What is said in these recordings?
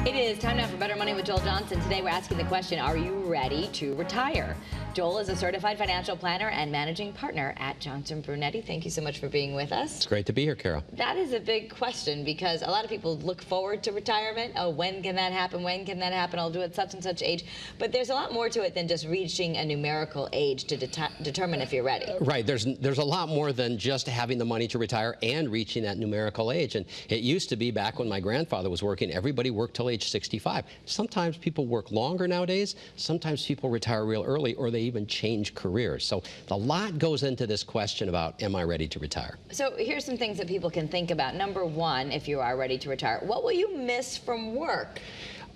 It is time now for Better Money with Joel Johnson. Today we're asking the question, are you ready to retire? Joel is a certified financial planner and managing partner at Johnson-Brunetti. Thank you so much for being with us. It's great to be here, Kara. That is a big question because a lot of people look forward to retirement. Oh, when can that happen? When can that happen? I'll do it such and such age. But there's a lot more to it than just reaching a numerical age to determine if you're ready. Right. There's a lot more than just having the money to retire and reaching that numerical age. And it used to be back when my grandfather was working, everybody worked till age 65. Sometimes people work longer nowadays. Sometimes people retire real early, or they even change careers. So a lot goes into this question about, am I ready to retire? So here's some things that people can think about. Number one, if you are ready to retire, what will you miss from work?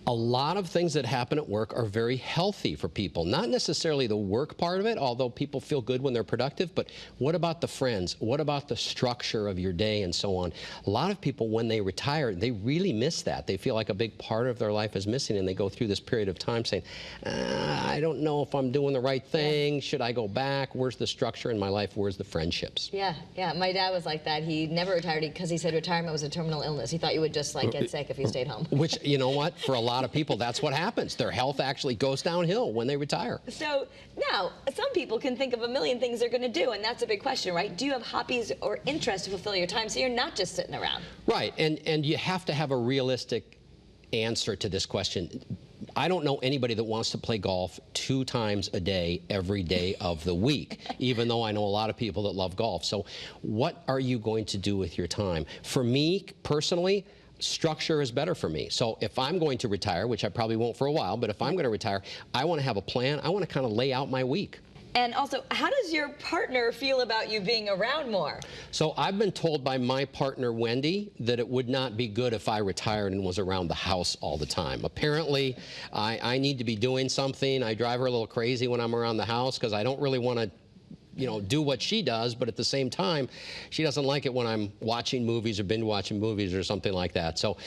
A lot of things that happen at work are very healthy for people. Not necessarily the work part of it, although people feel good when they're productive, but what about the friends? What about the structure of your day and so on? A lot of people, when they retire, they really miss that. They feel like a big part of their life is missing, and they go through this period of time saying, I don't know if I'm doing the right thing. Yeah. Should I go back? Where's the structure in my life? Where's the friendships? Yeah. My dad was like that. He never retired because he said retirement was a terminal illness. He thought you would just like get sick if you stayed home. Which, you know what? For a lot of people, that's what happens. Their health actually goes downhill when they retire. So now, some people can think of a million things they're going to do, and that's a big question, right? Do you have hobbies or interests to fulfill your time so you're not just sitting around? Right, and you have to have a realistic answer to this question. I don't know anybody that wants to play golf 2 times a day, every day of the week, even though I know a lot of people that love golf. So what are you going to do with your time? For me, personally, structure is better for me. So if I'm going to retire, which I probably won't for a while, but if I'm going to retire, I want to have a plan. I want to kind of lay out my week. And also, how does your partner feel about you being around more? So I've been told by my partner, Wendy, that it would not be good if I retired and was around the house all the time. Apparently, I need to be doing something. I drive her a little crazy when I'm around the house because I don't really want to do what she does, but at the same time, she doesn't like it when I'm watching movies or binge watching movies or something like that. So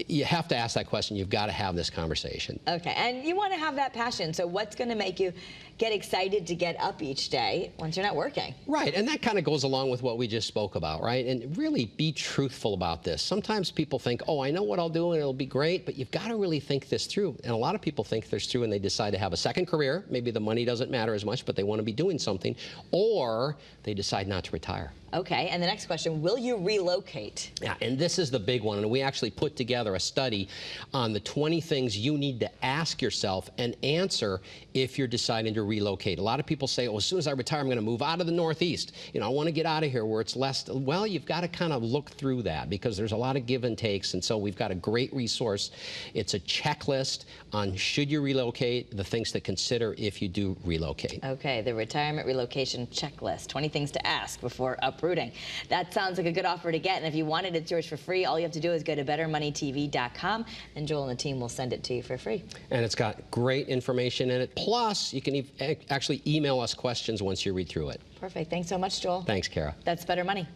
you have to ask that question. You've got to have this conversation. Okay, and you want to have that passion. So what's going to make you get excited to get up each day once you're not working? Right, and that kind of goes along with what we just spoke about, right? And really be truthful about this. Sometimes people think, oh, I know what I'll do and it'll be great, but you've got to really think this through. And a lot of people think this through and they decide to have a second career. Maybe the money doesn't matter as much, but they want to be doing something. Or they decide not to retire. Okay, and the next question, will you relocate? Yeah, and this is the big one, and we actually put together a study on the 20 things you need to ask yourself and answer if you're deciding to relocate. A lot of people say, oh, as soon as I retire, I'm going to move out of the Northeast. I want to get out of here where it's less. Well, you've got to kind of look through that because there's a lot of give and takes, and so we've got a great resource. It's a checklist on should you relocate, the things to consider if you do relocate. Okay, the retirement relocation checklist, 20 things to ask before uprooting. That sounds like a good offer to get, and if you want it, it's yours for free. All you have to do is go to bettermoneytv.com, and Joel and the team will send it to you for free. And it's got great information in it. Plus, you can actually email us questions once you read through it. Perfect. Thanks so much, Joel. Thanks, Kara. That's Better Money.